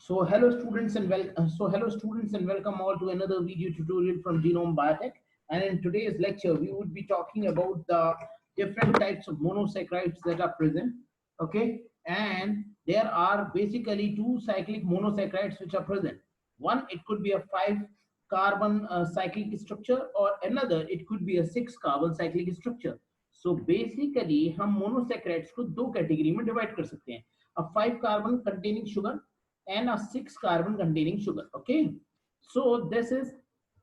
Hello students and welcome all to another video tutorial from Genome Biotech. And in today's lecture, we would be talking about the different types of monosaccharides that are present. Okay, and there are basically two cyclic monosaccharides which are present. One, it could be a five carbon cyclic structure, or another, it could be a six carbon cyclic structure. So basically, हम monosaccharides को दो category में divide कर सकते हैं. A five carbon containing sugar and a six carbon containing sugar. Okay, so this is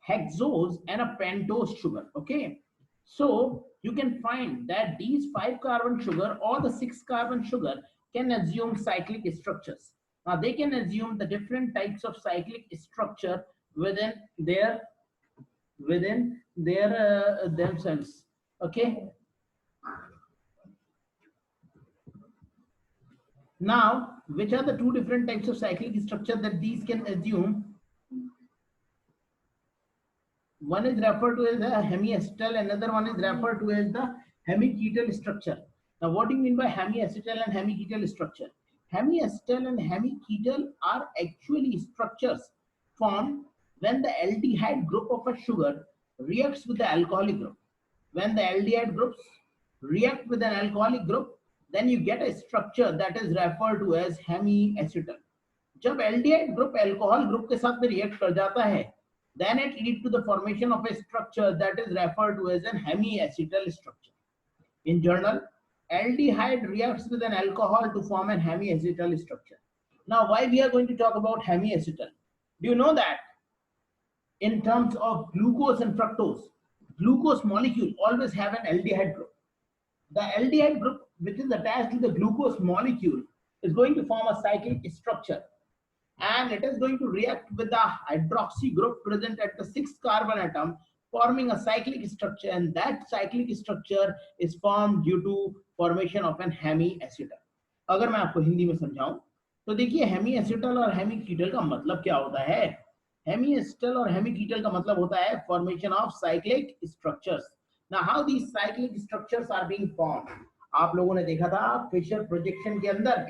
hexose and a pentose sugar. Okay, so you can find that these five carbon sugar or the six carbon sugar can assume cyclic structures. Now they can assume the different types of cyclic structure within their themselves. Okay, now which are the two different types of cyclic structure that these can assume? One is referred to as the hemiacetal, another one is referred to as the hemiketal structure. Now, what do you mean by hemiacetal and hemiketal structure? Hemiacetal and hemiketal are actually structures formed when the aldehyde group of a sugar reacts with the alcoholic group. When the aldehyde groups react with an alcoholic group, then you get a structure that is referred to as hemiacetal. जब aldehyde group alcohol group के साथ में react कर जाता है, then it leads to the formation of a structure that is referred to as an hemiacetal structure. In general, aldehyde reacts with an alcohol to form an hemiacetal structure. Now, why we are going to talk about hemiacetal? Do you know that in terms of glucose and fructose, glucose molecule always have an aldehyde group. The aldehyde group which is attached to the glucose molecule is going to form a cyclic structure, and it is going to react with the hydroxy group present at the sixth carbon atom, forming a cyclic structure, and that cyclic structure is formed due to formation of an hemiacetal. अगर मैं आपको हिंदी में समझाऊं तो देखिए हेमीएसिटल और हेमीकीटल का मतलब क्या होता है. हेमीएसिटल और हेमीकीटल का मतलब होता है formation of cyclic structures. Now how these cyclic structures are being formed? आप लोगों ने देखा था फिशर प्रोजेक्शन के अंदर,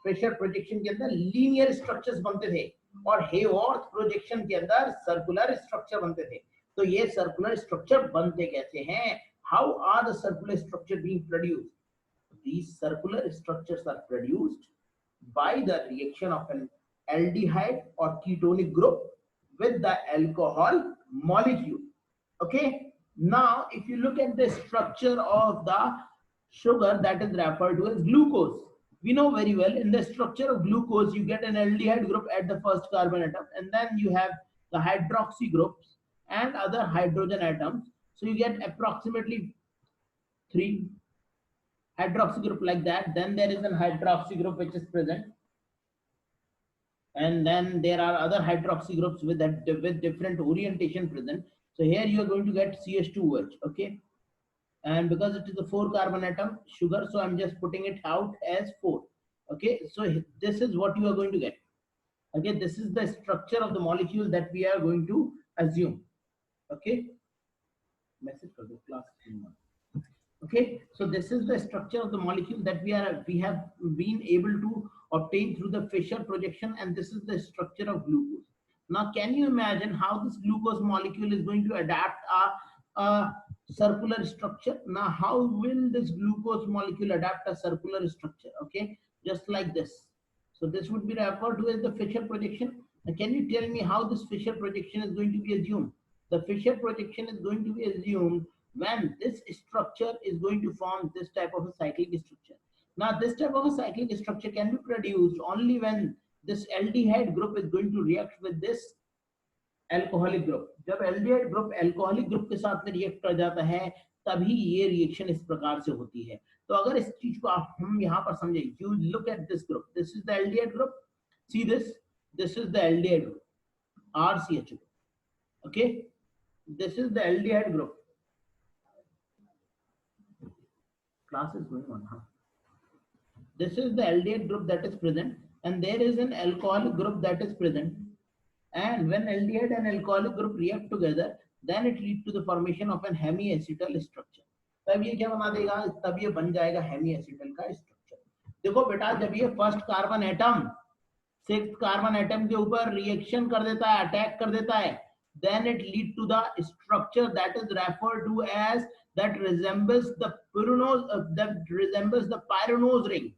प्रेशर प्रोजेक्शन के अंदर लीनियर स्ट्रक्चर्स बनते थे और हेवर्थ प्रोजेक्शन के अंदर सर्कुलर स्ट्रक्चर बनते थे. तो ये सर्कुलर स्ट्रक्चर बनते कैसे हैं? How are the circular structure being produced? These circular structures are produced by the reaction of an aldehyde or ketonic group with the alcohol molecule. Okay, now if you look at the structure of the sugar that is referred to as glucose, we know very well in the structure of glucose you get an aldehyde group at the first carbon atom, and then you have the hydroxy groups and other hydrogen atoms. So you get approximately 3 hydroxy group like that. Then there is an hydroxy group which is present, and then there are other hydroxy groups with different orientation present. So here you are going to get CH2OH. Okay, and because it is a 4 carbon atom sugar, so I'm just putting it out as 4. Okay, so this is what you are going to get. Okay, this is the structure of the molecule that we are going to assume. Okay, message for the class. Okay, so this is the structure of the molecule that we have been able to obtain through the Fischer projection, and this is the structure of glucose. Now, can you imagine how this glucose molecule is going to adapt a circular structure? Now, how will this glucose molecule adapt a circular structure? Okay, just like this. So this would be referred to as the Fischer projection. Now, can you tell me how this Fischer projection is going to be assumed? The Fischer projection is going to be assumed when this structure is going to form this type of a cyclic structure. Now, this type of a cyclic structure can be produced only when this aldehyde group is going to react with this alcoholic group. जब aldehyde group alcoholic group के साथ में react कर जाता है, तभी ये reaction इस प्रकार से होती है. तो अगर इस चीज को हम यहाँ पर समझें, you look at this group. This is the aldehyde group. See this. This is the aldehyde group, RCH. Okay. This is the aldehyde group. Class is going on. Huh? This is the aldehyde group that is present, and there is an alcoholic group that is present. And when aldehyde and alcoholic group react together, then it leads to the formation of an hemiacetal structure. तब ये क्या बना देगा? तब ये बन जाएगा hemiacetal का structure. देखो बेटा, जब ये first carbon atom 6th carbon atom के ऊपर रिएक्शन कर देता है, अटैक कर देता है, then it lead to the structure that is referred to as that resembles the pyranose ring,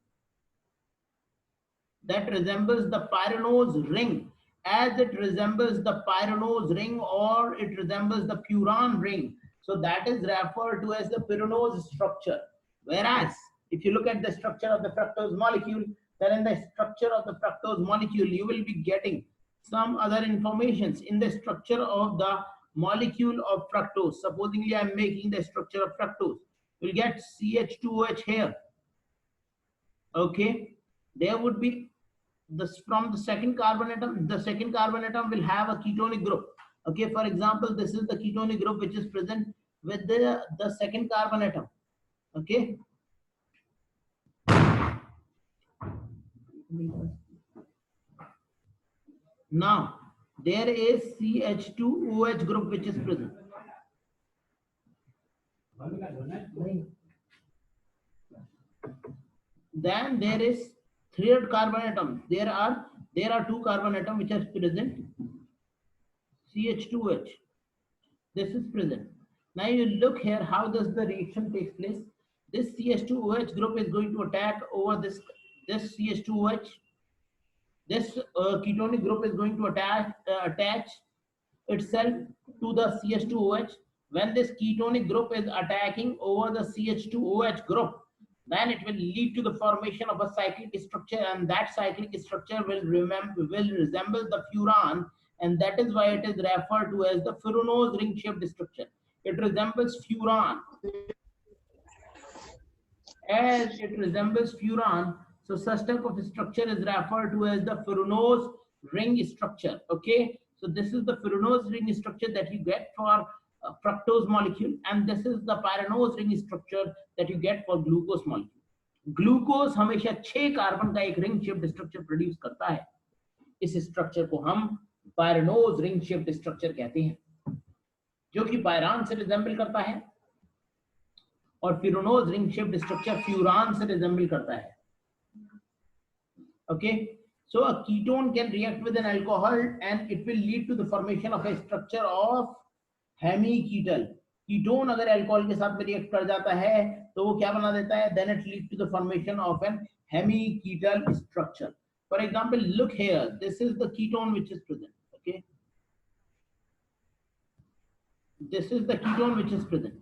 that resembles the pyranose ring, as it resembles the pyranose ring or it resembles the furan ring. So that is referred to as the pyranose structure. Whereas if you look at the structure of the fructose molecule, then in the structure of the fructose molecule you will be getting some other informations in the structure of the molecule of fructose. Supposingly I am making the structure of fructose, you'll get CH2OH here. Okay, there would be this from the second carbon atom. The second carbon atom will have a ketonic group. Okay, for example, this is the ketonic group which is present with the second carbon atom. Okay, now there is CH2OH group which is present. Then there is third carbon atom. There are two carbon atom which are present. CH2H. This is present. Now you look here, how does the reaction take place? This CH2OH group is going to attack over this CH2OH. This ketonic group is going to attach itself to the CH2OH. When this ketonic group is attacking over the CH2OH group, then it will lead to the formation of a cyclic structure, and that cyclic structure will resemble the furan, and that is why it is referred to as the furanose ring shaped structure. It resembles furan. As it resembles furan, so such type of structure is referred to as the furanose ring structure. Okay, so this is the furanose ring structure that you get for fructose molecule, and this is the pyranose ring structure that you get for glucose molecule. Glucose हमेशा 6 carbon का एक ring shaped structure produce करता है. इस structure को हम pyranose ring shaped structure कहते हैं, जो कि पायरान से रिजेंबल करता है, और furanose ring shaped structure furan से रिजेंबल करता है. Okay, so a ketone can react with an alcohol and it will lead to the formation of a structure of hemiketal. Ketone अगर अल्कोहल के साथ में रिएक्ट कर जाता है तो वो क्या बना देता है? Then it leads to the formation of an hemiketal structure. For example, look here. This is the ketone which is present. Okay, this is the ketone which is present.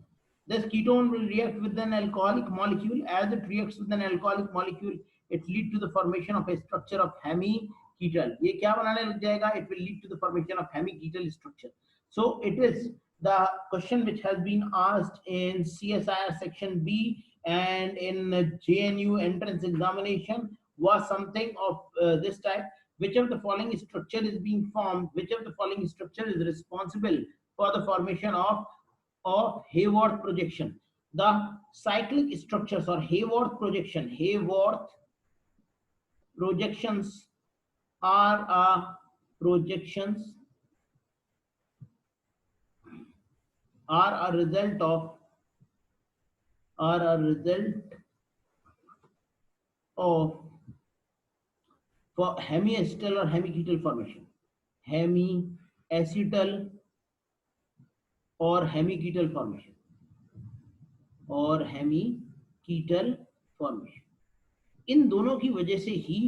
This ketone will react with an alcoholic molecule. As it reacts with an alcoholic molecule, it leads to the formation of a structure of hemiketal. ये क्या बनाने लग जाएगा? It will lead to the formation of hemiketal structure. So it is the question which has been asked in CSIR section B and in JNU entrance examination was something of this type. Which of the following structure is being formed? Which of the following structure is responsible for the formation of Haworth projection? The cyclic structures or Haworth projections are a result of for hemiacetal or hemiketal formation. Hemiacetal or hemiketal formation और hemiketal formation. इन दोनों की वजह से ही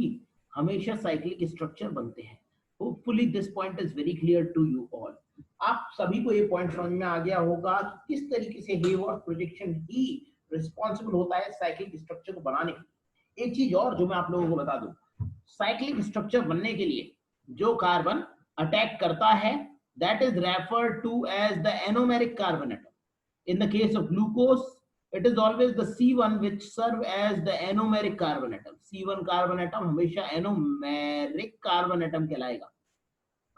हमेशा cyclic structure बनते हैं. Hopefully this point is very clear to you all. आप सभी को ये पॉइंट समझ में आ गया होगा कि किस तरीके से हेवर्थ प्रोजेक्शन ही रिस्पॉन्सिबल होता है साइक्लिक स्ट्रक्चर को बनाने के लिए. एक चीज और जो मैं आप लोगों को बता दूं, साइक्लिक स्ट्रक्चर बनने के लिए जो कार्बन अटैक करता है that is referred to as the anomeric carbon atom. In the case of glucose, it is always the C1 which serve as the anomeric carbon atom. C1 carbon atom हमेशा anomeric carbon atom कहलाएगा.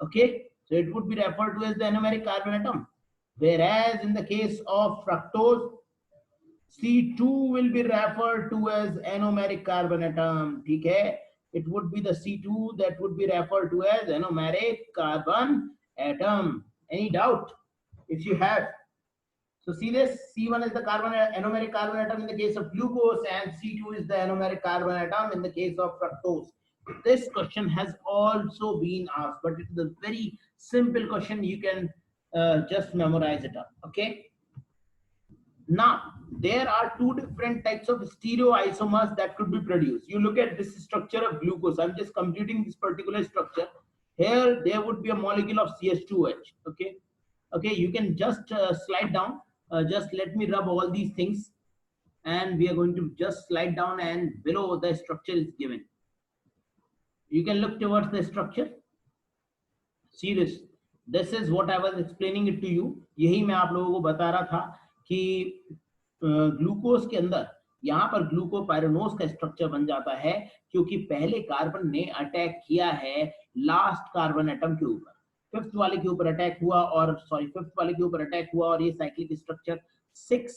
Okay, so it would be referred to as the anomeric carbon atom. Whereas in the case of fructose, C2 will be referred to as anomeric carbon atom. ठीक है, it would be the C2 that would be referred to as anomeric carbon atom. Any doubt if you have? So see this, C1 is the anomeric carbon atom in the case of glucose and C2 is the anomeric carbon atom in the case of fructose. This question has also been asked, but it is a very simple question. You can just memorize it up. Okay. Now, there are two different types of stereoisomers that could be produced. You look at this structure of glucose. I'm just completing this particular structure. Here, there would be a molecule of CH2H. Okay. Okay. You can just slide down. Just let me rub all these things, and we are going to just slide down, and below the structure is given. You can look towards the structure. See this. This is what I was explaining it to you. यही मैं आप लोगों को बता रहा था कि glucose के अंदर यहाँ पर ग्लूकोपाइरानोज का स्ट्रक्चर बन जाता है क्योंकि पहले कार्बन ने अटैक किया है लास्ट कार्बन एटम के ऊपर, फिफ्थ वाले के ऊपर अटैक हुआ, और सॉरी फिफ्थ वाले के ऊपर अटैक हुआ, और ये साइक्लिक स्ट्रक्चर 6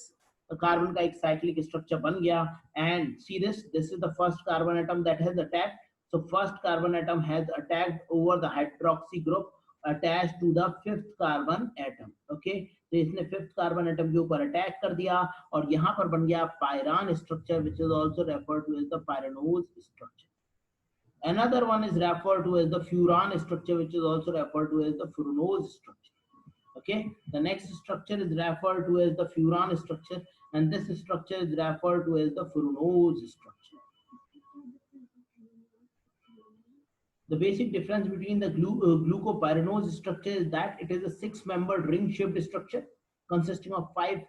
कार्बन का एक साइक्लिक स्ट्रक्चर बन गया. And see this is the first carbon atom that has attacked. So first carbon atom has attacked over the hydroxy group attached to the fifth carbon atom. Okay, तो इसने fifth carbon atom के ऊपर attack कर दिया और यहाँ पर बन गया pyran structure, which is also referred to as the pyranose structure. Another one is referred to as the furan structure, which is also referred to as the furanose structure. Okay, the next structure is referred to as the furan structure, and this structure is referred to as the furanose structure. The basic difference between the glucopyranose structure is that it is a 6-membered ring-shaped structure consisting of 5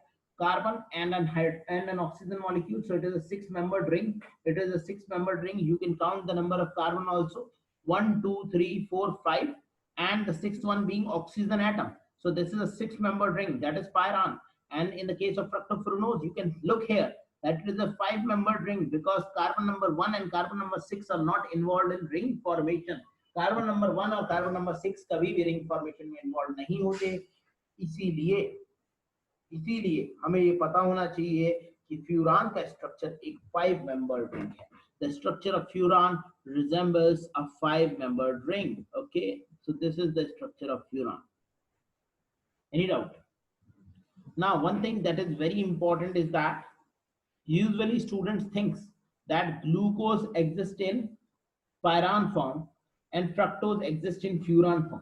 carbon and an oxygen molecule. So it is a 6-membered ring. It is a 6-membered ring. You can count the number of carbon also: 1, 2, 3, 4, 5, and the sixth one being oxygen atom. So this is a 6-membered ring. That is pyran. And in the case of fructofuranose, you can look here that it is a 5-membered ring because carbon number 1 and carbon number 6 are not involved in ring formation. Carbon number 1 और carbon number 6 कभी भी ring formation में involved नहीं होते. इसीलिए हमें ये पता होना चाहिए कि furan का structure एक 5-membered ring है. The structure of furan resembles a 5-membered ring. Okay, so this is the structure of furan. Any doubt? Now, one thing that is very important is that usually students think that glucose exists in pyran form and fructose exists in furan form.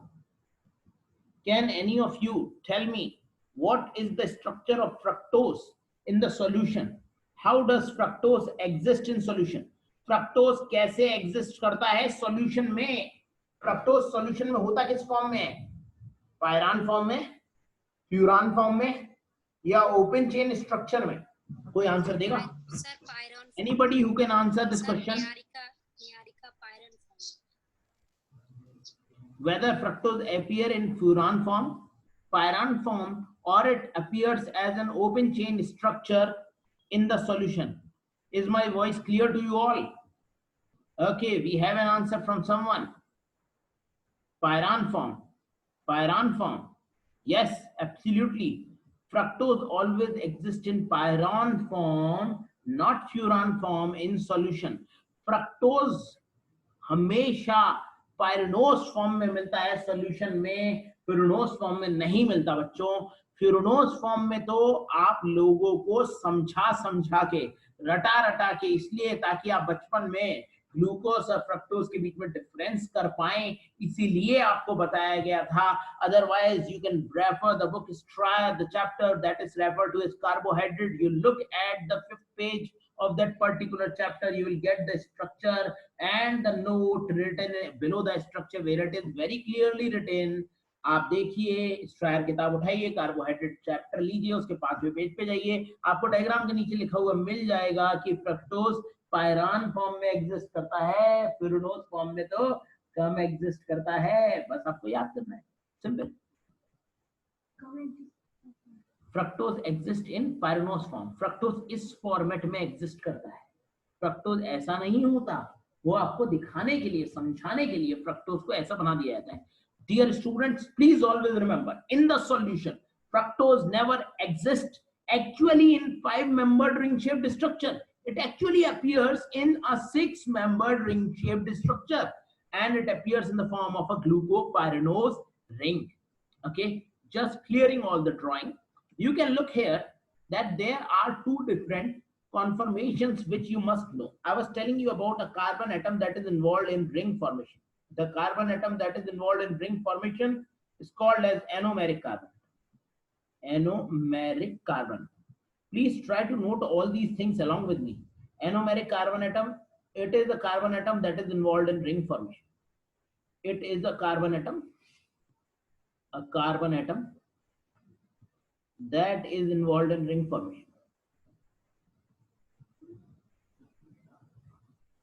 Can any of you tell me what is the structure of fructose in the solution? How does fructose exist in solution? Fructose कैसे exist करता है solution में? Fructose solution में होता किस form में है? pyran form में, furan form में, या open chain structure में? कोई आंसर देगा? Anybody who can answer this question? Whether fructose appear in furan form, pyran form, or it appears as an open chain structure in the solution. Is my voice clear to you all? Okay, we have an answer from someone. Pyran form. Pyran form. Yes, absolutely. Fructose always exists in pyran form, not furan form in solution. Fructose हमेशा pyranose form में मिलता है solution में, furanose form में नहीं मिलता बच्चों. furanose form में तो आप लोगों को समझा के रटा के इसलिए ताकि आप बचपन में ग्लूकोज और फ्रक्टोज के बीच में डिफरेंस कर पाएं, इसीलिए आपको बताया गया था. Otherwise you can refer the book the chapter that is referred to as carbohydrate. You look at the 5th page of that particular chapter, you will get the structure and the note written below the structure where it is very clearly written. आप देखिए, स्ट्रायर किताब उठाइए, carbohydrate chapter लीजिए, उसके 5वें page पे जाइए, आपको डायग्राम के नीचे लिखा हुआ मिल जाएगा कि फ्रक्टोज पायरान फॉर्म में एग्जिस्ट करता है, फ्यूरानोज फॉर्म में तो कम एग्जिस्ट करता है. बस आपको याद करना है, simple. Fructose exist in pyranose form. Fructose इस फॉर्मेट में एग्जिस्ट करता है. फ्रक्टोज ऐसा नहीं होता, वो आपको दिखाने के लिए, समझाने के लिए फ्रक्टोज को ऐसा बना दिया जाता है. Dear students, please always remember, in the solution, fructose never exists actually in 5-membered ring-shaped structure. It actually appears in a 6-membered ring-shaped structure, and it appears in the form of a glucopyranose ring. Okay, just clearing all the drawing. You can look here that there are two different conformations which you must know. I was telling you about a carbon atom that is involved in ring formation. The carbon atom that is involved in ring formation is called as anomeric carbon. Anomeric carbon. Please try to note all these things along with me. Anomeric carbon atom, it is a carbon atom that is involved in ring formation. It is a carbon atom that is involved in ring formation.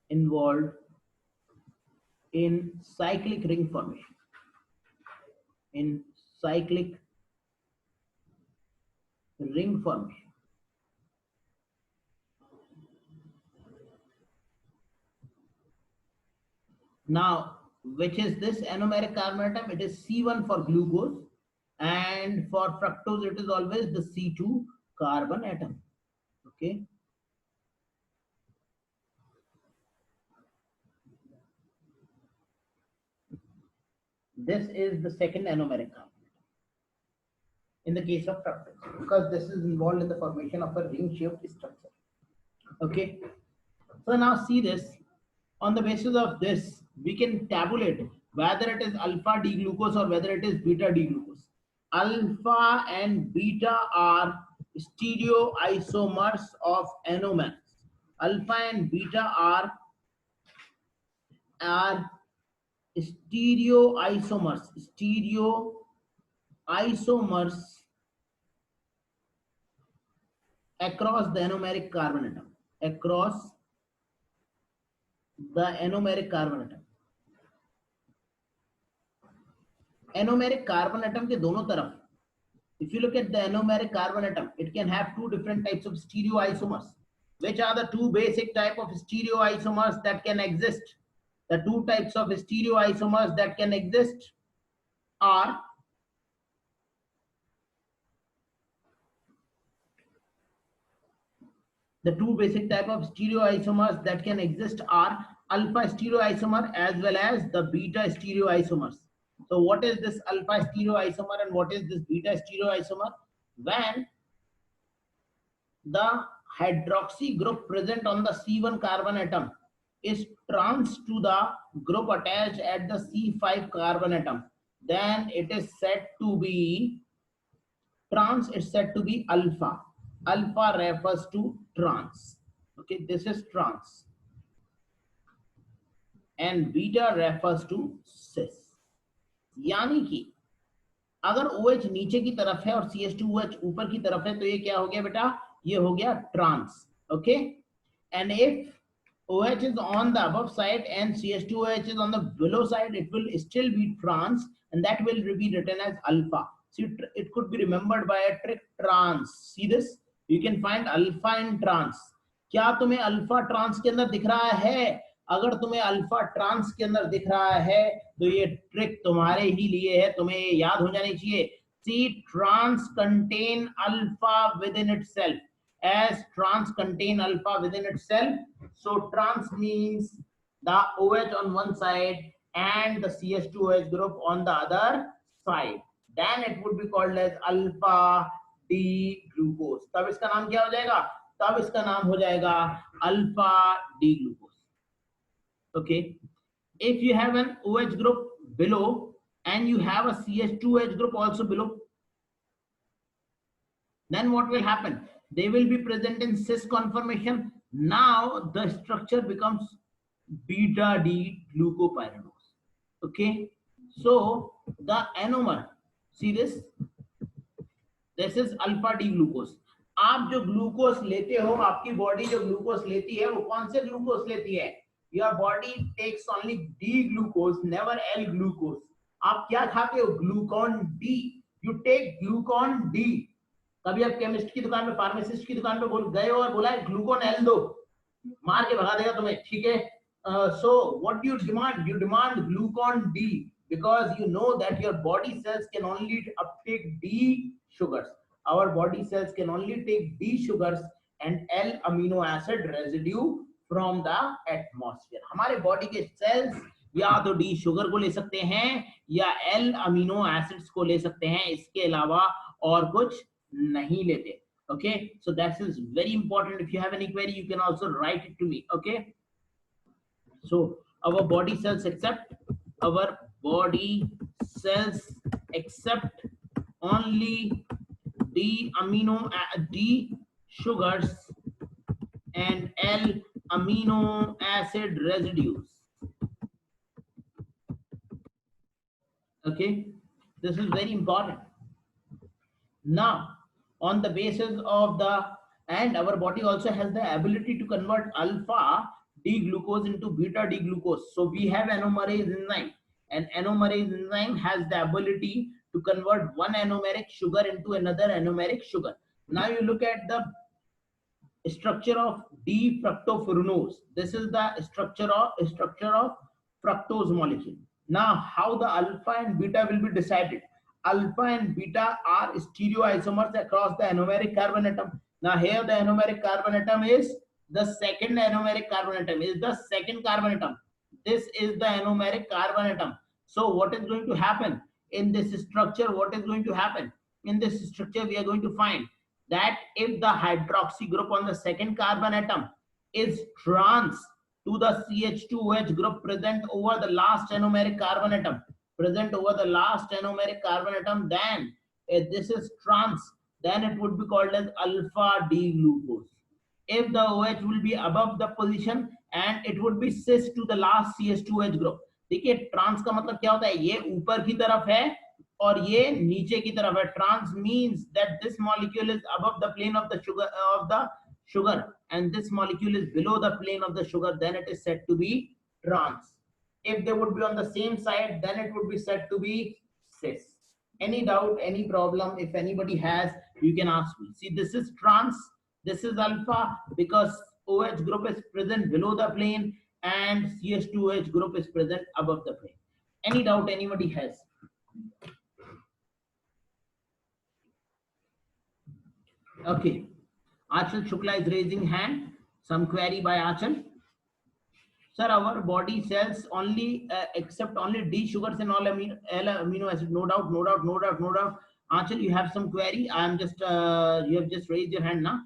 Involved in cyclic ring formation. In cyclic ring formation. Now, which is this anomeric carbon atom? It is C1 for glucose, and for fructose it is always the C2 carbon atom. Okay. This is the second anomeric carbon in the case of fructose, because this is involved in the formation of a ring-shaped structure. Okay. So now see this. On the basis of this, we can tabulate whether it is alpha D-glucose or whether it is beta D-glucose. Alpha and beta are stereoisomers of anomers. Alpha and beta are stereoisomers across the anomeric carbon atom. Across the anomeric carbon atom. Anomeric carbon atom के दोनों तरफ, if you look at the anomeric carbon atom, it can have two different types of stereoisomers. Which are the two basic type of stereoisomers that can exist? The two types of stereoisomers that can exist are alpha stereoisomer as well as the beta stereoisomers. So what is this alpha stereoisomer and what is this beta stereoisomer? When the hydroxy group present on the C1 carbon atom is trans to the group attached at the C5 carbon atom, then it is said to be trans. It's said to be alpha. Alpha refers to trans. Okay, this is trans. And beta refers to cis. यानी कि अगर OH नीचे की तरफ है और CH2OH ऊपर की तरफ है तो ये क्या हो गया बेटा? ये हो गया trans. Okay, and if OH is on the above side and CH2OH is on the below side, it will still be trans, and that will be written as alpha. See, it could be remembered by a trick, trans. See this? You can find alpha in trans. क्या तुम्हें alpha trans के अंदर दिख रहा है? अगर तुम्हें alpha trans के अंदर दिख रहा है तो ये ट्रिक तुम्हारे ही लिए है, तुम्हें ये याद हो जानी चाहिए. See, trans contain alpha within itself. As trans contain alpha within itself, so trans means the OH on one side and the CH2OH group on the other side. Then it would be called as alpha D glucose. तब इसका नाम क्या हो जाएगा? तब इसका नाम हो जाएगा alpha D glucose. Okay. If you have an OH group below and you have a CH2OH group also below, then what will happen? They will be present in cis conformation. Now the structure becomes beta D glucopyranose. Okay, so the anomer, see this, this is alpha D glucose. आप जो glucose लेते हो, आपकी body जो glucose लेती है वो कौन से ग्लूकोज लेती है? Your body takes only D glucose, never L glucose. आप क्या खाते हो? Glucon D. You take Glucon D. कभी आप केमिस्ट की दुकान में, फार्मासिस्ट की दुकान पे गए हो और बोला है ग्लूकॉन L दो, मार के भगा देगा तुम्हें. ठीक है. So what do you demand? You demand glucon D because you know that your body cells can only uptake D sugars. Our body cells can only take D sugars and L amino acid residue from the atmosphere. हमारे body के sales या तो D sugar को ले सकते हैं या L amino acids को ले सकते हैं, इसके अलावा और कुछ नहीं लेते. Okay, so that is very important. If you have any query, you can also write it to me. Okay, so our body cells accept, our body cells accept only D sugars and L amino acid residues. Okay, this is very important. Now, on the basis of the, and our body also has the ability to convert alpha D glucose into beta D glucose. So we have anomerase enzyme, and anomerase enzyme has the ability to convert one anomeric sugar into another anomeric sugar. Now you look at the structure of D-fructofuranose. This is the structure of fructose molecule. Now, how the alpha and beta will be decided? Alpha and beta are stereoisomers across the anomeric carbon atom. Now, here the anomeric carbon atom is the second anomeric carbon atom, is the second carbon atom. This is the anomeric carbon atom. So, what is going to happen in this structure? What is going to happen in this structure? We are going to find that if the hydroxy group on the second carbon atom is trans to the CH2OH group present over the last anomeric carbon atom, then if this is trans, then it would be called as alpha D glucose. If the OH will be above the position, and it would be cis to the last CH2OH group. देखिए trans का मतलब क्या होता है, ये ऊपर की तरफ है और ये नीचे की तरफ है. Trans means that this molecule is above the plane of the sugar and this molecule is below the plane of the sugar, then it is said to be trans. If they would be on the same side, then it would be said to be cis. Any doubt, any problem, if anybody has, you can ask me. See, this is trans, this is alpha, because OH group is present below the plane and CH2OH group is present above the plane. Any doubt anybody has? Okay, Achal Shukla is raising hand. Some query by Achal. Sir, our body cells only accept only D sugars and all amino acid. No doubt, no doubt, no doubt, no doubt. Achal, you have some query. I am just you have just raised your hand now.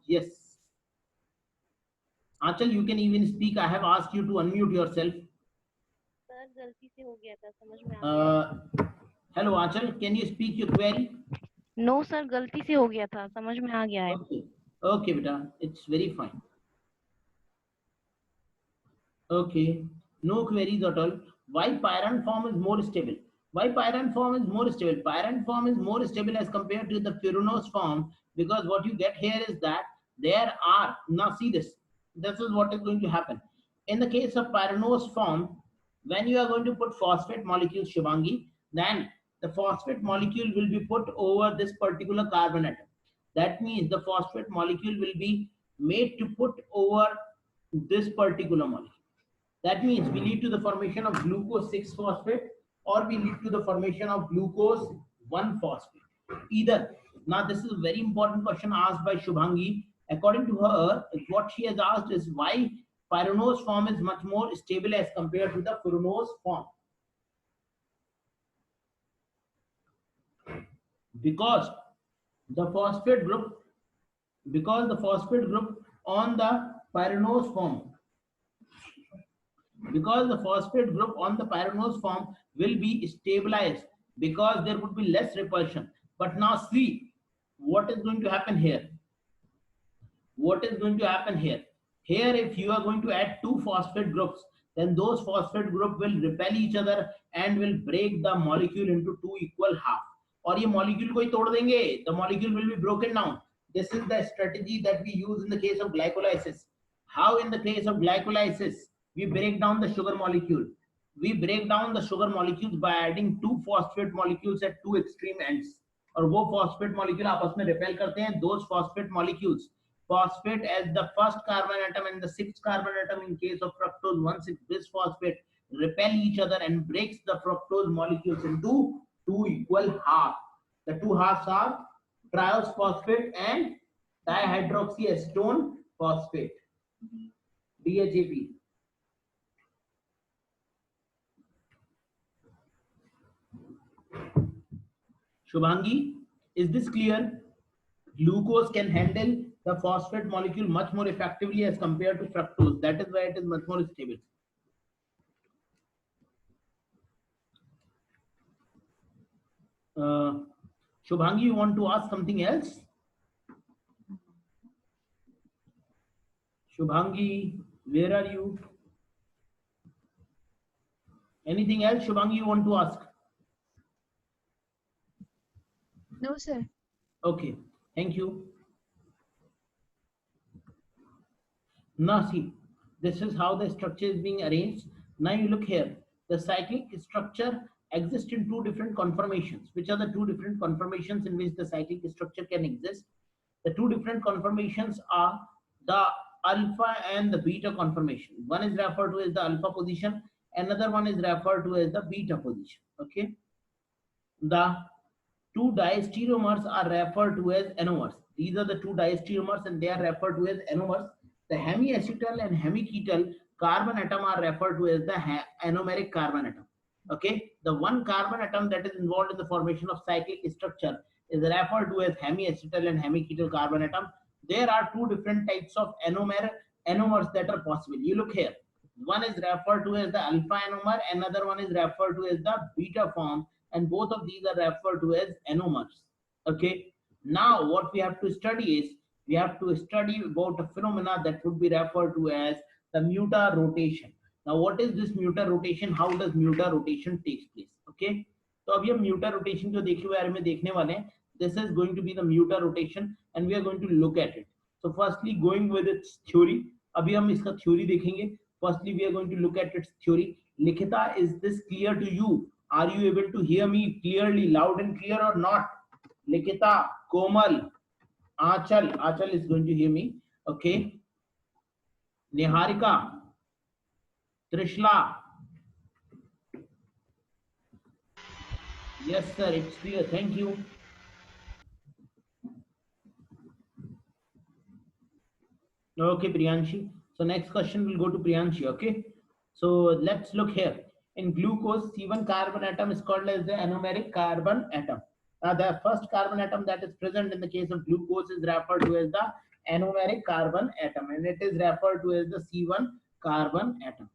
Yes. Achal, you can even speak. I have asked you to unmute yourself. Sir गलती से हो गया था, समझ में आ गया. Hello, Achal. Can you speak your query? No sir, गलती से हो गया था, समझ में आ गया है. Okay. Okay, beta. It's very fine. Okay, no queries at all. Why pyrene form is more stable? Why pyrene form is more stable? Pyrene form is more stable as compared to the furanose form, because what you get here is that there are, now see this. This is what is going to happen. In the case of pyranose form, when you are going to put phosphate molecule, Shivangi, then the phosphate molecule will be put over this particular carbon atom. That means the phosphate molecule will be made to put over this particular molecule. That means we lead to the formation of glucose 6 phosphate, or we lead to the formation of glucose 1 phosphate. Either. Now, this is a very important question asked by Shubhangi. According to her, what she has asked is why pyranose form is much more stable as compared to the furanose form. Because the phosphate group, on the pyranose form, because the phosphate group on the pyranose form will be stabilized, because there would be less repulsion. But now see what is going to happen here. What is going to happen here? Here, if you are going to add two phosphate groups, then those phosphate group will repel each other and will break the molecule into two equal half. और ये molecule को ही तोड़ देंगे. The molecule will be broken down. This is the strategy that we use in the case of glycolysis. How in the case of glycolysis we break down the sugar molecule? We break down the sugar molecules by adding two phosphate molecules at two extreme ends. और वो phosphate molecule आपस में repel करते हैं. Those phosphate molecules, phosphate as the first carbon atom and the sixth carbon atom in case of fructose 1,6 bis phosphate, repel each other and breaks the fructose molecules into two equal halves. The two halves are triose phosphate and dihydroxyacetone phosphate, DHAP. Shubhangi, is this clear? Glucose can handle the phosphate molecule much more effectively as compared to fructose. That is why it is much more stable. Shubhangi, you want to ask something else? Shubhangi, where are you? Anything else, Shubhangi, you want to ask? No, sir. Okay, thank you. Now see, this is how the structure is being arranged. Now you look here. The cyclic structure exists in two different conformations. Which are the two different conformations in which the cyclic structure can exist? The two different conformations are the alpha and the beta conformation. One is referred to as the alpha position, another one is referred to as the beta position. Okay. The two diastereomers are referred to as anomers. These are the two diastereomers and they are referred to as anomers. The hemiacetal and hemiketal carbon atom are referred to as the anomeric carbon atom. Okay, the one carbon atom that is involved in the formation of cyclic structure is referred to as hemiacetal and hemiketal carbon atom. There are two different types of anomers that are possible. You look here. One is referred to as the alpha anomer, another one is referred to as the beta form, and both of these are referred to as anomers. Okay, now what we have to study is we have to study about a phenomena that would be referred to as the muta rotation. Now what is this muta rotation? How does muta rotation takes place? Okay, तो अभी हम muta rotation जो देखे हुए बारे में देखने वाले हैं. This is going to be the muta rotation and we are going to look at it. So firstly going with its theory. अभी हम इसका theory देखेंगे. Firstly we are going to look at its theory. Likita, is this clear to you? Are you able to hear me clearly, loud and clear or not? Likita, Komal, Achal is going to hear me. Okay. Niharika, Trishla. Yes, sir, it's clear. Thank you. Okay, Priyanshi. So next question will go to Priyanshi. Okay. So let's look here. In glucose, C1 carbon atom is called as the anomeric carbon atom. The first carbon atom that is present in the case of glucose is referred to as the anomeric carbon atom, and it is referred to as the C1 carbon atom.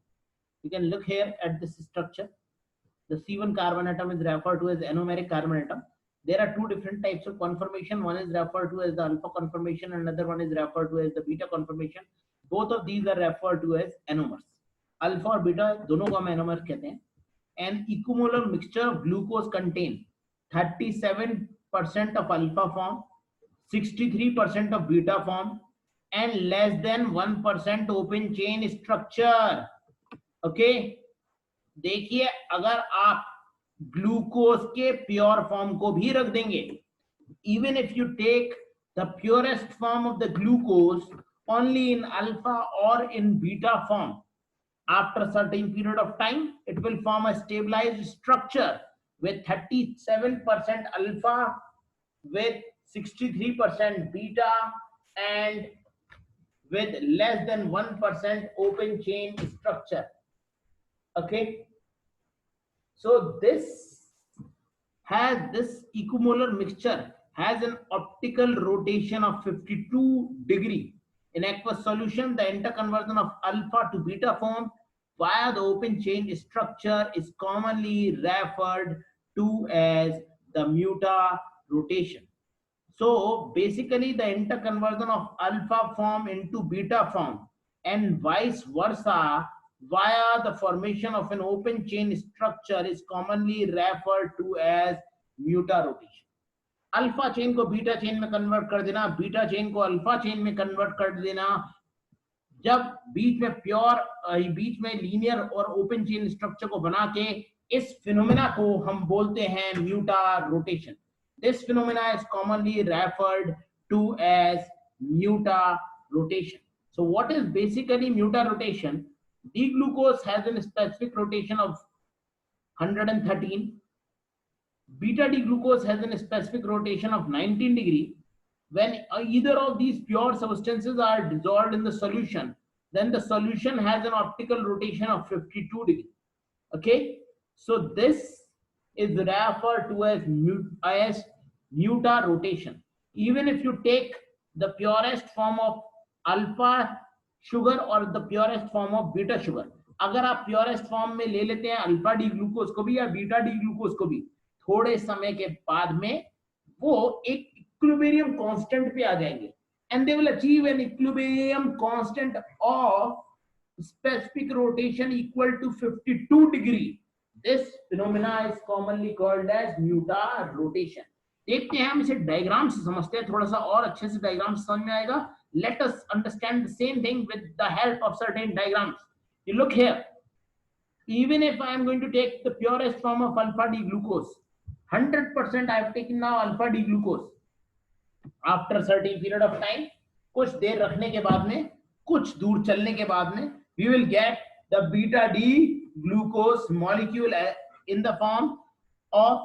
You can look here at this structure. The C1 carbon atom is referred to as anomeric carbon atom. There are two different types of conformation. One is referred to as the alpha conformation, and another one is referred to as the beta conformation. Both of these are referred to as anomers. Alpha और beta दोनों को हम anomers कहते हैं. An equimolar mixture of glucose contain 37% of alpha form, 63% of beta form, and less than 1% open chain structure. Okay. देखिए अगर आप glucose के प्योर फॉर्म को भी रख देंगे, even if you take the purest form of the glucose only in alpha or in beta form, after a certain period of time it will form a stabilized structure with 37% alpha, with 63% beta, and with less than 1% open chain structure. Okay, so this equimolar mixture has an optical rotation of 52 degree. In aqueous solution, the interconversion of alpha to beta form via the open chain structure is commonly referred to as the muta rotation. So basically the interconversion of alpha form into beta form and vice versa via the formation of an open chain structure is commonly referred to as muta rotation. Alpha chain को beta chain में convert कर देना, beta chain को alpha chain में convert कर देना, जब बीच में प्योर बीच में लीनियर और ओपन चेन स्ट्रक्चर को बना के, इस फिनोमेना को हम बोलते हैं म्यूटा rotation. This phenomena is commonly referred to as muta rotation. So what is basically muta rotation? D-glucose has a specific rotation of 113. Beta D-glucose has a specific rotation of 19 degree. When either of these pure substances are dissolved in the solution, then the solution has an optical rotation of 52 degree. Okay, so this is referred to as muta rotation. even if you take the purest form of alpha sugar or the purest form of beta sugar, अगर आप purest form में ले लेते हैं alpha D glucose को भी या beta D glucose को भी, थोड़े समय के बाद में वो एक इक्विलिब्रियम कांस्टेंट पे आ जाएंगे, and they will achieve an equilibrium constant of specific rotation equal to 52 degree. This phenomena is commonly called as Mutah rotation. देखते हैं, हम इसे डायग्राम से समझते हैं, थोड़ा सा और अच्छे से डायग्राम समझ में आएगा. Let us understand the same thing with the help of certain diagrams. You look here. Even if I am going to take the purest form of alpha D glucose, 100% I have taken now alpha D glucose. After certain period of time, कुछ देर रखने के बाद में, कुछ दूर चलने के बाद में, we will get the beta D glucose molecule in the form of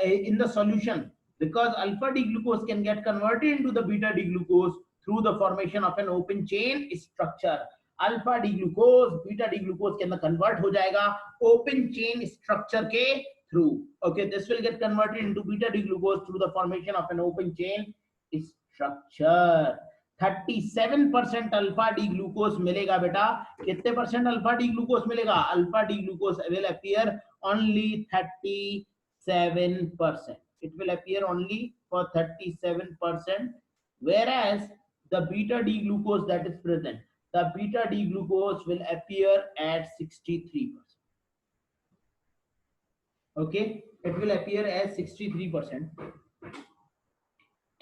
in the solution, because alpha D glucose can get converted into the beta D glucose through the formation of an open chain structure. Alpha D glucose beta D glucose के अंदर convert हो जाएगा open chain structure के through. Okay, this will get converted into beta D glucose through the formation of an open chain structure. 37% alpha D glucose मिलेगा बेटा. कितने percent alpha D glucose मिलेगा? Alpha D glucose will appear only 37%. It will appear only for 37%, whereas the beta D glucose that is present, the beta D glucose will appear at 63%. Okay, it will appear as 63%.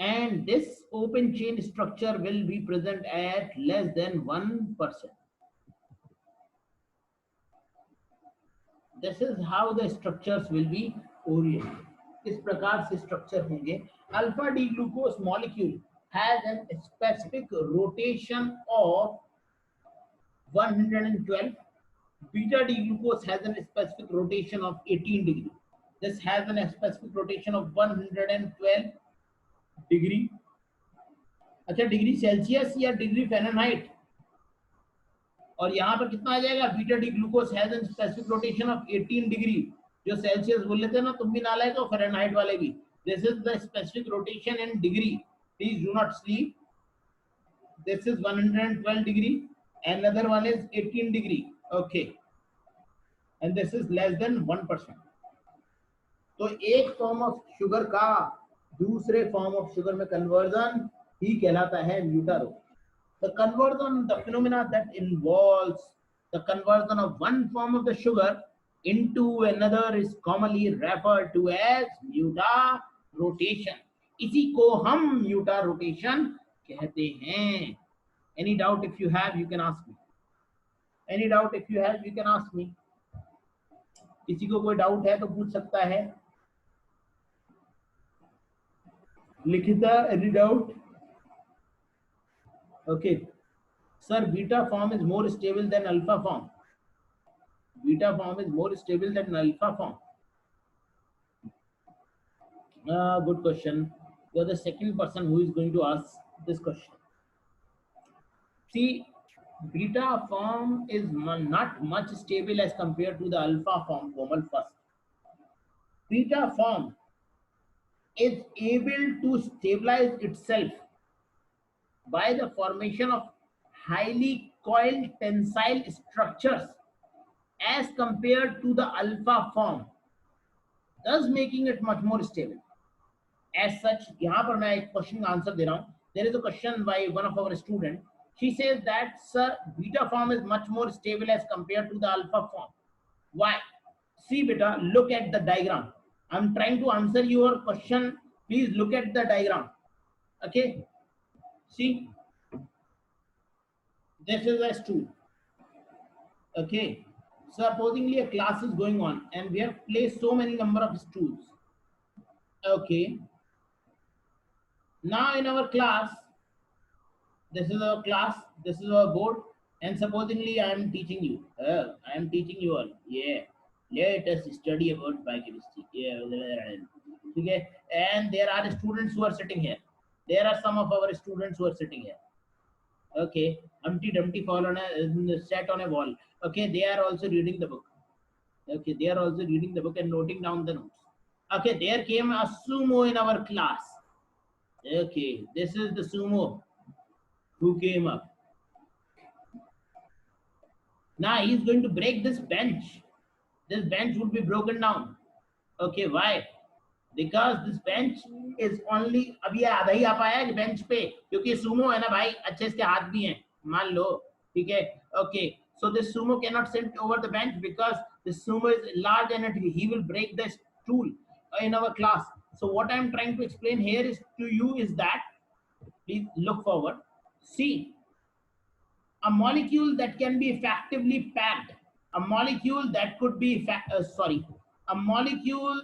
And this open chain structure will be present at less than 1%. This is how the structures will be oriented. इस प्रकार से structure होंगे. Alpha D glucose molecule has a specific rotation of 112. Beta D glucose has a specific rotation of 18 degree. This has a specific rotation of 112 degree. अच्छा, degree Celsius या degree Fahrenheit? और यहाँ पर कितना आ जाएगा? Beta D glucose has an specific rotation of 18 degree. जो Celsius बोल लेते हैं ना, तुम भी नालायक हो, फ़ारेनहाइट वाले भी. This is the specific rotation in degree. Please do not sleep. This is 112 degree, another one is 18 degree. Okay, and this is less than 1%. तो एक फॉर्म ऑफ शुगर का दूसरे फॉर्म ऑफ शुगर में conversion ही कहलाता है म्यूटारो. The conversion, the phenomena that involves the conversion of one form of the sugar into another is commonly referred to as mutarotation. इसी को हम mutarotation कहते हैं. Any doubt if you have, you can ask me. Any doubt if you have, you can ask me. किसी को कोई doubt है तो पूछ सकता है. लिखिता, any doubt? Okay, sir, beta form is more stable than alpha form. Beta form is more stable than alpha form. Good question. You are the second person who is going to ask this question. See, beta form is not much stable as compared to the alpha form. Komal, first, beta form is able to stabilize itself by the formation of highly coiled tensile structures as compared to the alpha form, thus making it much more stable. As such, यहाँ पर मैं एक question का answer दे रहा हूँ. There is a question by one of our student. She says that, sir, beta form is much more stable as compared to the alpha form. Why? See, beta, look at the diagram. I'm trying to answer your question. Please look at the diagram. Okay. See, this is a stool. Okay. Supposingly a class is going on and we have placed so many number of stools. Okay. Now in our class, this is our class, this is our board, and supposingly I am teaching you. I am teaching you all. Yeah. Let us study about biochemistry. Yeah. Okay. And there are students who are sitting here. There are some of our students who are sitting here. Okay, Humpty Dumpty sat on a wall. Okay, they are also reading the book. Okay, they are also reading the book and noting down the notes. Okay, there came a sumo in our class. Okay, this is the sumo who came up. Now he is going to break this bench. This bench would be broken down. Okay, why? Because this bench is only, अभी ये आधा ही आ पाया है bench पे, क्योंकि sumo है ना भाई, अच्छे इसके हाथ भी हैं, मान लो, ठीक है? Okay, so this sumo cannot sit over the bench because the sumo is large and he will break the stool in our class. So what I am trying to explain here is to you is that, please look forward. See, a molecule that can be effectively packed, a molecule that could be a molecule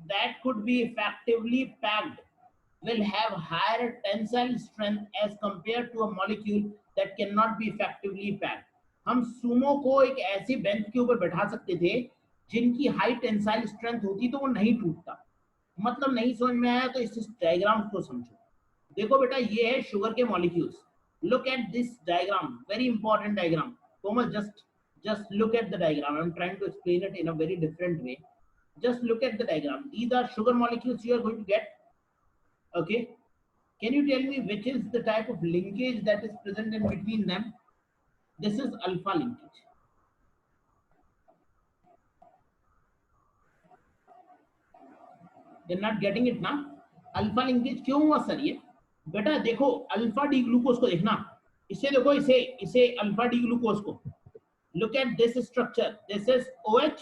that could be effectively packed will have higher tensile strength as compared to a molecule that cannot be effectively packed. हम Sumo को एक ऐसी bench के ऊपर बैठा सकते थे जिनकी हाई टेंसाइल स्ट्रेंथ होती तो वो नहीं टूटता. मतलब नहीं समझ में आया तो इस डायग्राम को समझो. देखो बेटा, ये है शुगर के molecules. Look at this diagram, very important diagram. Komal, just look at the diagram. I'm trying to explain it in a very different way. Just look at the diagram. These are sugar molecules you are going to get. Okay. Can you tell me which is the type of linkage that is present in between them? This is alpha linkage. You're not getting it now? Alpha linkage क्यों हुआ sir ये? बेटा देखो, alpha D glucose को देखना, इसे देखो, इसे अल्फा डी ग्लूकोज को. Look at this structure. This is OH.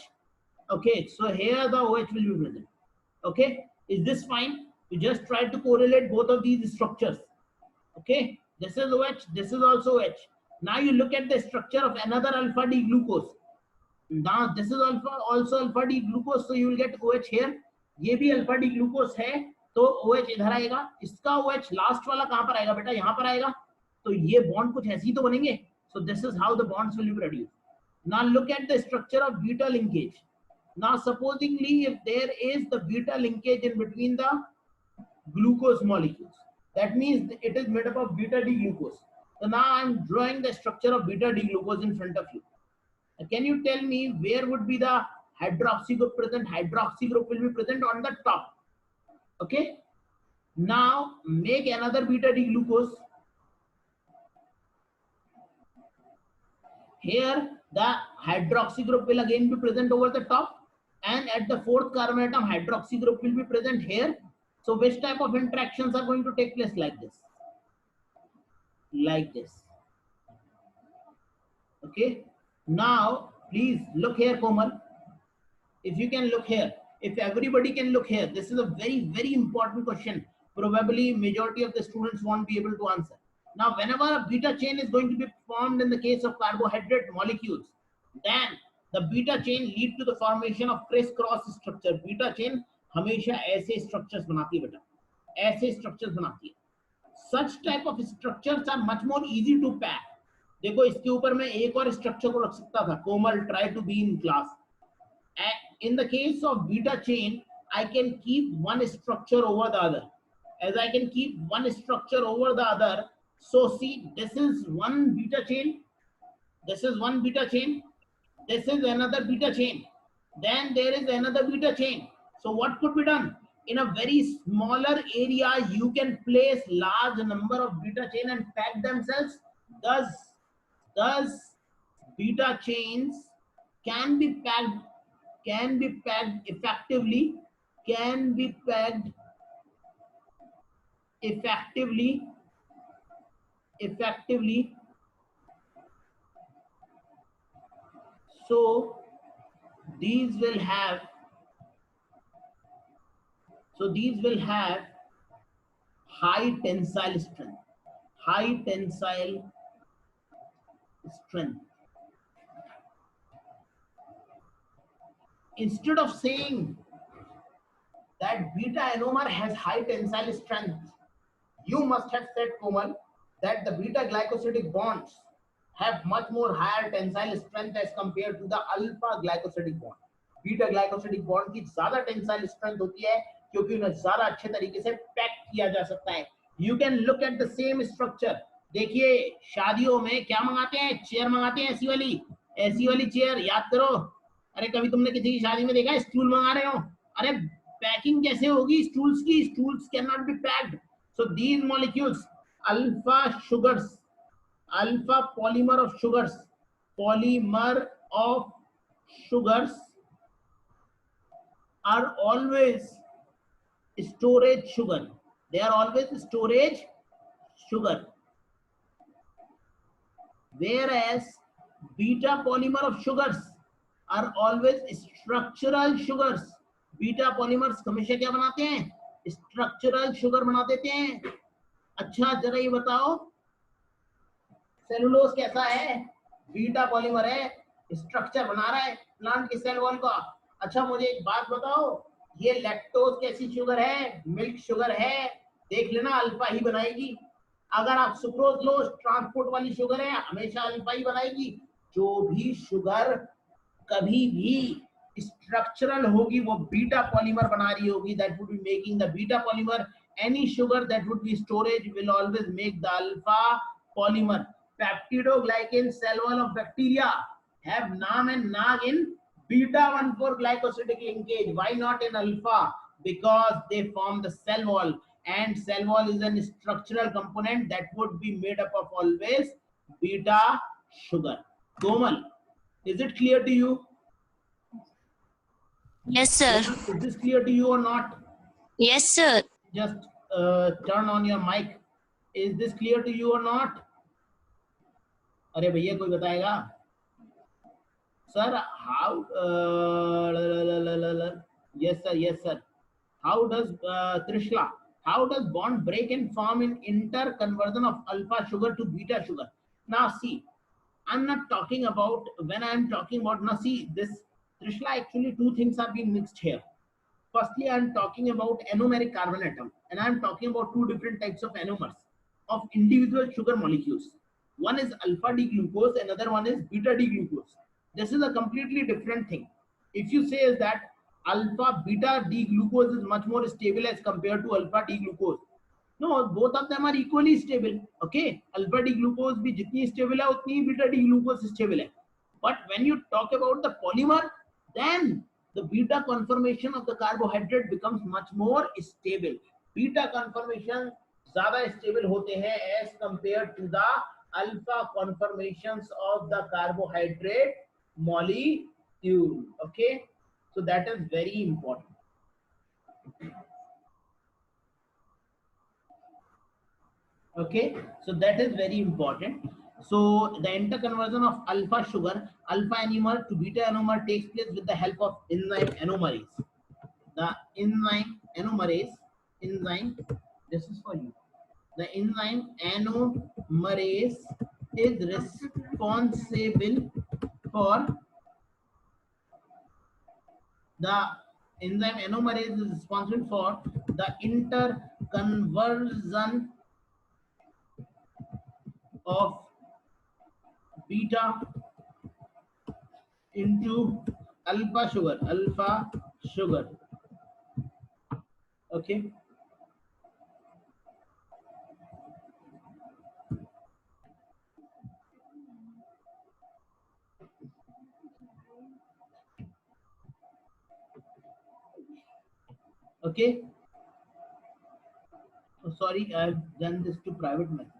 Okay, so here the OH will be present. Okay, is this fine? You just try to correlate both of these structures. Okay, this is OH, this is also OH. Now you look at the structure of another alpha D glucose. Now this is also alpha D glucose, so you will get OH here. ये भी alpha D glucose है, तो OH इधर आएगा. इसका OH last वाला कहां पर आएगा बेटा? यहां पर आएगा. तो ये बॉन्ड कुछ ऐसे ही तो बनेंगे. So this is how the bonds will be produced. Now look at the structure of beta linkage. Now supposingly if there is the beta linkage in between the glucose molecules, that means it is made up of beta D glucose. So now I am drawing the structure of beta D glucose in front of you. Can you tell me where would be the hydroxy group present? Hydroxy group will be present on the top. Okay. Now make another beta D glucose. Here the hydroxy group will again be present over the top, and at the fourth carbon atom hydroxy group will be present here. So which type of interactions are going to take place? Like this, like this. Okay. Now please look here, Komal. If you can look here, if everybody can look here, this is a very important question. Probably majority of the students won't be able to answer. Now whenever a beta chain is going to be formed in the case of carbohydrate molecules, then the beta chain lead to the formation of criss-cross structure. Beta chain हमेशा ऐसे structures बनाती है बेटा, ऐसे structures बनाती है. Such type of structures are much more easy to pack. देखो इसके ऊपर मैं एक और structure को रख सकता था. कोमल, try to be in class. In the case of beta chain, I can keep one structure over the other. As I can keep one structure over the other, so see, this is one beta chain, this is one beta chain, this is another beta chain, then there is another beta chain. So what could be done? In a very smaller area, you can place large number of beta chain and pack themselves. Thus beta chains can be packed effectively, so these will have high tensile strength. Instead of saying that beta ionomer has high tensile strength, you must have said, Komal, that the beta glycosidic bonds have much more higher tensile strength as compared to the alpha glycosidic bond. Beta glycosidic bond की ज़्यादा tensile strength होती है क्योंकि उन्हें ज़्यादा अच्छे तरीके से पैक किया जा सकता है. You can look at the same structure. देखिए शादियों में क्या मंगाते हैं? चेयर मंगाते हैं, ऐसी वाली चेयर. याद करो, अरे कभी तुमने किसी की शादी में देखा है स्टूल मंगा रहे हो? अरे पैकिंग कैसे होगी स्टूल्स की? Stools can not be packed. So these molecules, alpha sugars, alpha polymer of sugars, polymer of sugars are always storage sugar. They are always storage sugar. Whereas beta polymer of sugars are always structural sugars. Beta polymers हमेशा क्या बनाते हैं? Structural sugar बना देते हैं. अच्छा जरा ये बताओ, सेलुलोज कैसा है? बीटा पॉलीमर है, स्ट्रक्चर बना रहा है प्लांट के सेल वॉल का. अच्छा मुझे एक बात बताओ, ये लैक्टोज कैसी शुगर है? मिल्क शुगर है. देख लेना अल्फा ही बनाएगी. अगर आप सुक्रोज लो, ट्रांसपोर्ट वाली शुगर है, हमेशा अल्फा ही बनाएगी. जो भी शुगर कभी भी स्ट्रक्चरल होगी वो बीटा पॉलीमर बना रही होगी. That would be making the beta polymer. Any sugar that would be storage will always make the alpha polymer. Peptidoglycan cell wall of bacteria have NAM and NAG in beta 1,4 glycosidic linkage. Why not in alpha? Because they form the cell wall, and cell wall is a structural component that would be made up of always beta sugar. Komal, is it clear to you? Yes, sir. Is this clear to you or not? Yes, sir. Just turn on your mic. Is this clear to you or not? अरे भैया कोई बताएगा? Sir, how? Yes sir, yes sir. How does Trishla? How does bond break and form in interconversion of alpha sugar to beta sugar? Now see, I'm not talking about, when I'm talking about, now see this Trishla, actually two things are being mixed here. Firstly, I'm talking about anomeric carbon atom, and I'm talking about two different types of anomers of individual sugar molecules. One is alpha D glucose, another one is beta D glucose. This is a completely different thing. If you say that alpha beta D glucose is much more stable as compared to alpha D glucose, no, both of them are equally stable. Okay, alpha D glucose भी जितनी stable है उतनी beta D glucose stable है. But when you talk about the polymer, then the beta conformation of the carbohydrate becomes much more stable. Beta conformation ज़्यादा stable होते हैं as compared to the alpha conformations of the carbohydrate molecule. Okay, so that is very important. Okay, so that is very important. So the interconversion of alpha sugar, alpha anomer to beta anomer takes place with the help of enzyme anomerase. The enzyme anomerase, this is for you. The enzyme anomerase is responsible for the interconversion of beta into alpha sugar. Okay, okay. Oh, sorry, I've done this to private message.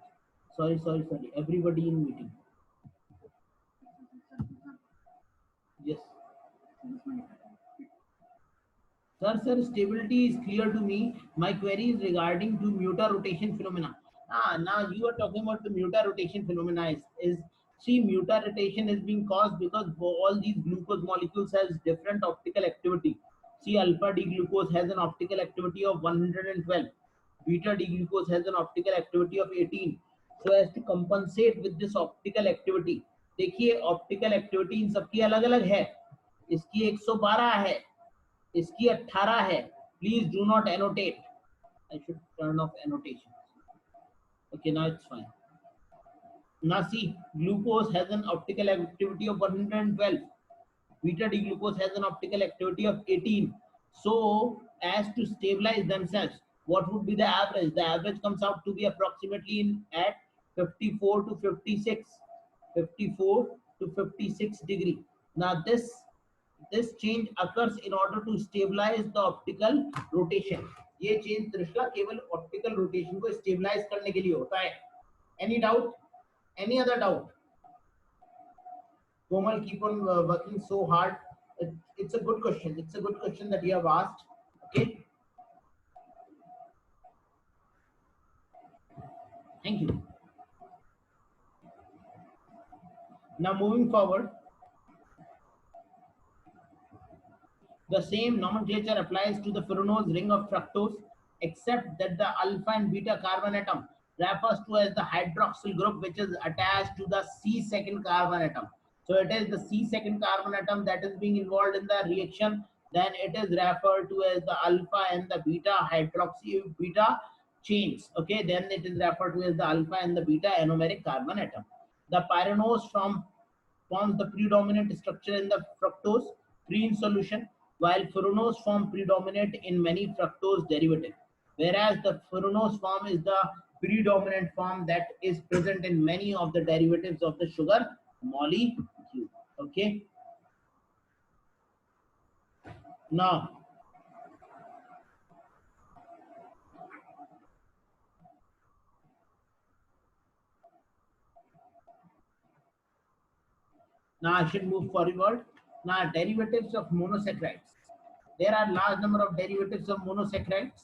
Sorry, everybody in meeting. Yes. Sir, stability is clear to me. My query is regarding to muta-rotation phenomena. Now you are talking about the muta-rotation phenomena. See, muta-rotation is being caused because all these glucose molecules has different optical activity. See, alpha D glucose has an optical activity of 112. Beta D glucose has an optical activity of 18. So as to compensate with this optical activity, देखिए optical activity इन सबकी अलग अलग है. इसकी 112 है, इसकी 18 है. Please do not annotate. I should turn off annotation. Okay, now it's fine. Now see, glucose has an optical activity of 112. Beta D glucose has an optical activity of 18. So as to stabilize themselves, what would be the average? The average comes out to be approximately at 54 to 56 degree. Now this change occurs in order to stabilize the optical rotation. ये change Trishala केवल optical rotation को stabilise करने के लिए होता है. Any doubt? Any other doubt? Komal, keep on working so hard. It's a good question. It's a good question that you have asked. Okay. Thank you. Now moving forward, the same nomenclature applies to the Fresnel's ring of fructose, except that the alpha and beta carbon atom refers to as the hydroxyl group, which is attached to the C second carbon atom. So it is the C second carbon atom that is being involved in the reaction. Then it is referred to as the alpha and the beta hydroxy beta chains. Okay, then it is referred to as the alpha and the beta anomeric carbon atom. The pyranose forms the predominant structure in the fructose free in solution, while furanose form predominate in many fructose derivatives, whereas the furanose form is the predominant form that is present in many of the derivatives of the sugar molecule. Okay. Now, I should move forward. Now, derivatives of monosaccharides. There are large number of derivatives of monosaccharides.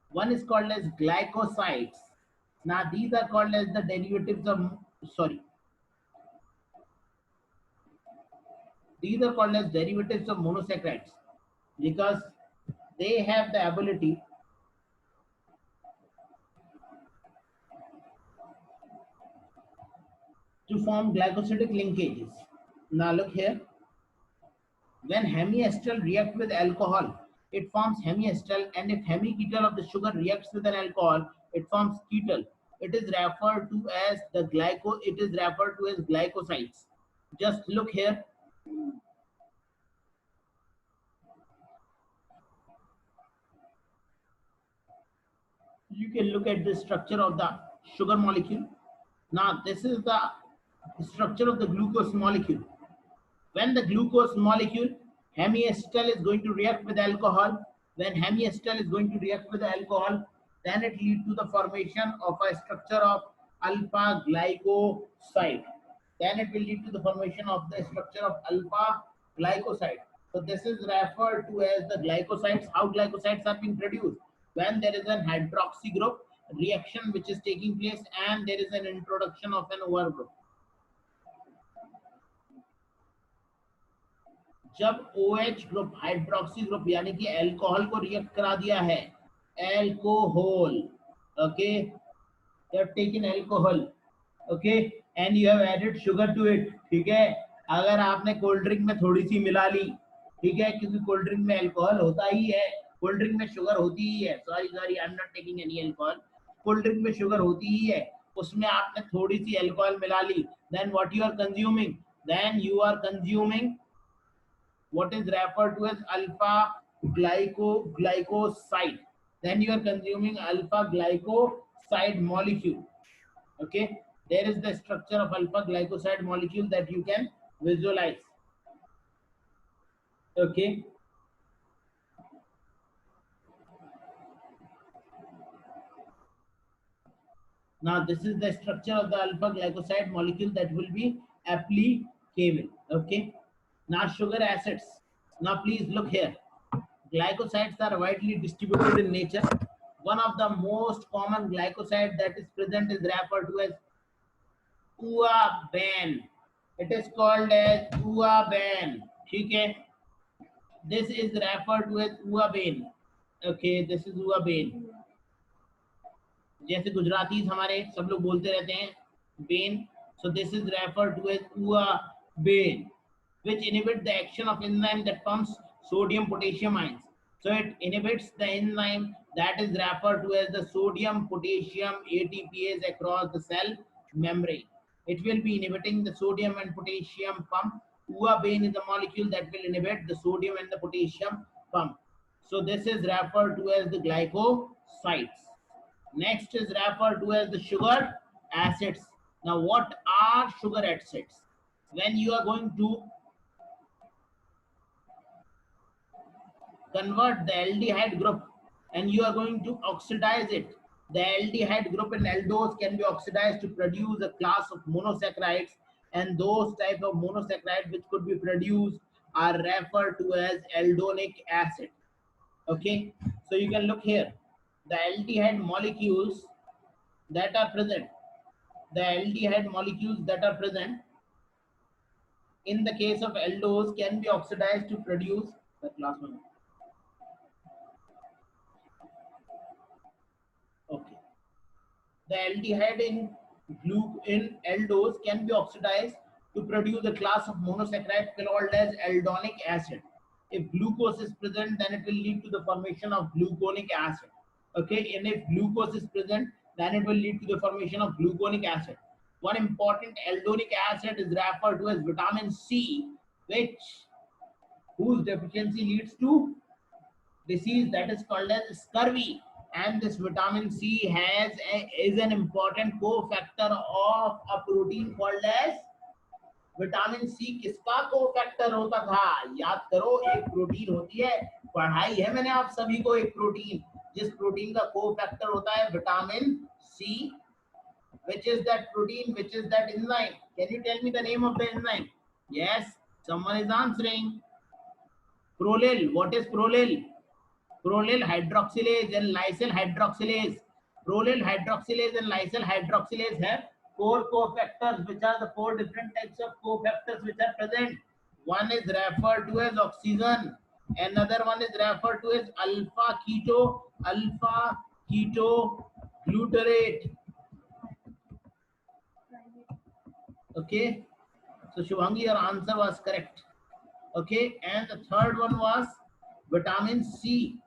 One is called as glycosides. Now, these are called as the derivatives of, these are called as derivatives of monosaccharides because they have the ability to form glycosidic linkages. Now look here. When hemiacetal reacts with alcohol, it forms hemiacetal, and if hemiketal of the sugar reacts with an alcohol, it forms ketal. It is referred to as the glycosides. Just look here. You can look at the structure of the sugar molecule. Now this is the structure of the glucose molecule. When the glucose molecule hemiacetal is going to react with alcohol, when hemiacetal is going to react with alcohol, then it leads to the formation of a structure of alpha glycoside. Then it will lead to the formation of the structure of alpha glycoside. So this is referred to as the glycosides. How glycosides are being produced? When there is an hydroxy group reaction which is taking place and there is an introduction of an OR group. जब OH group hydroxy group यानी कि alcohol को react करा दिया है, alcohol, okay, you have taken alcohol, okay, and you have added sugar to it, ठीक है. अगर आपने कोल्ड ड्रिंक में थोड़ी सी मिला ली, ठीक है, क्योंकि कोल्ड ड्रिंक में अल्कोहल होता ही है, कोल्ड ड्रिंक में शुगर होती ही है, sorry I am not taking any alcohol, cold drink में शुगर होती ही है, उसमें आपने थोड़ी सी अल्कोहल मिला ली, then what you are consuming? Then you are consuming what is referred to as alpha glycoside. Then you are consuming alpha glycoside molecule. Okay, there is the structure of alpha glycoside molecule that you can visualize. Okay. Now this is the structure of the alpha glycoside molecule that will be applicable. Okay. Now sugar acids. Now please look here. Glycosides are widely distributed in nature. One of the most common glycoside that is present is referred to as UABAN. It is called as UABAN. Okay. This is referred to as UABAN. Okay, this is UABAN. जैसे गुजराती हमारे सब लोग बोलते रहते हैं Ben, so this is referred to as UABAN, which inhibit the action of enzyme that pumps sodium potassium ions. So it inhibits the enzyme that is referred to as the sodium potassium ATPase across the cell membrane. It will be inhibiting the sodium and potassium pump. UABAN is a molecule that will inhibit the sodium and the potassium pump. So this is referred to as the glycosides. Next is referred to as the sugar acids. Now what are sugar acids? When you are going to convert the aldehyde group and you are going to oxidize it. The aldehyde group in aldose can be oxidized to produce a class of monosaccharides, and those type of monosaccharides which could be produced are referred to as aldonic acid. Okay, so you can look here. The aldehyde molecules that are present, the aldehyde molecules that are present in the case of aldose can be oxidized to produce the class one. Okay. The aldehyde in aldose can be oxidized to produce a class of monosaccharide called as aldonic acid. If glucose is present, then it will lead to the formation of gluconic acid. Okay, and if glucose is present, then it will lead to the formation of gluconic acid. One important aldonic acid is referred to as vitamin C, which whose deficiency leads to disease that is called as scurvy. And this vitamin C is an important cofactor of a protein called as vitamin C किसका cofactor होता था? याद करो, एक protein होती है, पढ़ाई है मैंने आप सभी को, एक प्रोटीन जिस प्रोटीन का कोफैक्टर होता है vitamin C. Which is that protein? Which is that enzyme? Can you tell me the name of the enzyme? Yes, someone is answering. Prolyl. What is prolyl? Prolyl hydroxylase and lysyl hydroxylase. Prolyl hydroxylase and lysyl hydroxylase have four cofactors, which are the four different types of cofactors which are present. One is referred to as oxygen. Another one is referred to as alpha keto glutarate. Okay, so Shubhangi, your answer was correct. Okay, and the third one was vitamin C.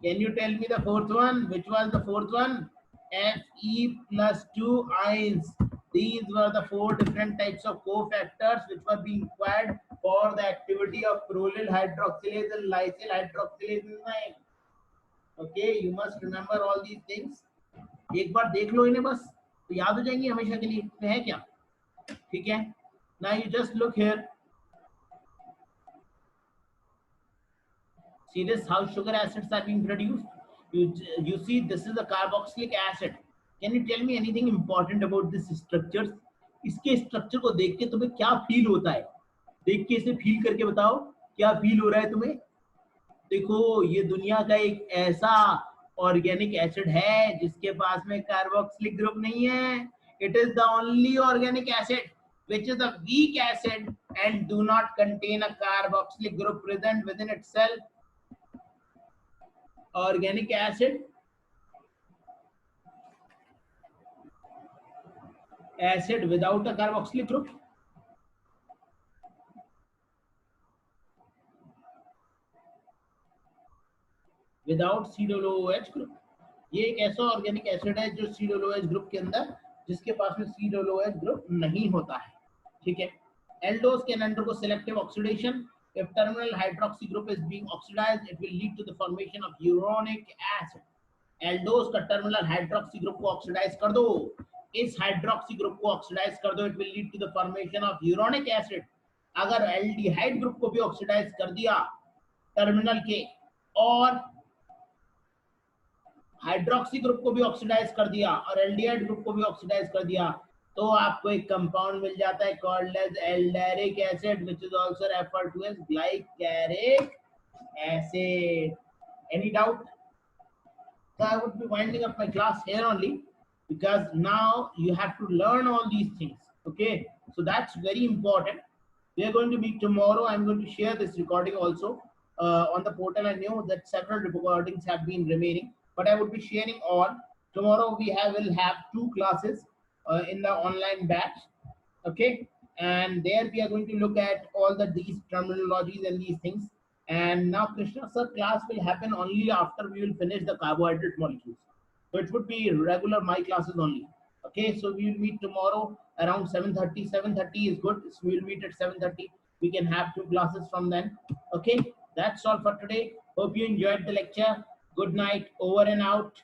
Can you tell me the fourth one? Which was the fourth one? Fe plus 2 ions. These were the four different types of cofactors which were being required for the activity of prolyl hydroxylase and lysyl hydroxylase enzyme. Okay, you must remember all these things. एक बार देख लो इन्हें, बस तो याद हो जाएंगी हमेशा के लिए. है क्या? ठीक है. Now you just look here. See this, how sugar acids are being produced. You see this is a carboxylic acid. Can you tell me anything important about this structures? इसके स्ट्रक्चर को देख के तुम्हें क्या फील होता है? देख के इसे फील करके बताओ क्या फील हो रहा है तुम्हें. देखो, ये दुनिया का एक ऐसा ऑर्गेनिक एसिड है जिसके पास में कार्बोक्सिलिक ग्रुप नहीं है. It is the only organic acid which is a weak acid and do not contain a carboxylic group present within itself. Organic acid without a carboxylic group. Without COOH group. ये एक ऐसा organic acid है जो COOH group के अंदर, जिसके पास में COOH group नहीं होता है. ठीक है. Aldose can undergo selective oxidation. If terminal hydroxy group is being oxidized, it will lead to the formation of uronic acid. Aldose का terminal hydroxy group को oxidize कर दो, इस hydroxy group को oxidize कर दो, it will lead to the formation of uronic acid. अगर aldehyde group को भी oxidize कर दिया terminal के, और हाइड्रोक्सी ग्रुप को भी ऑक्सीडाइज कर दिया और एल्डिहाइड ग्रुप को भी ऑक्सीडाइज कर दिया, तो आपको एक कंपाउंड मिल जाता है called as aldaric acid, which is also referred to as glycaric acid. Any doubt? So I would be winding up my class here only, because now you have to learn all these things. Okay, so that's very important. We are going to meet tomorrow. I'm going to share this recording also on the portal. I know that several recordings have been remaining, but I would be sharing all. Tomorrow will have 2 classes in the online batch. Okay, and there we are going to look at all these terminologies and these things. And now Krishna sir class will happen only after we will finish the carbohydrate molecules, so it would be regular my classes only. Okay, so we will meet tomorrow around 7:30. 7:30 is good, so we will meet at 7:30. We can have 2 classes from then. Okay, that's all for today. Hope you enjoyed the lecture. Good night. Over and out.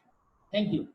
Thank you.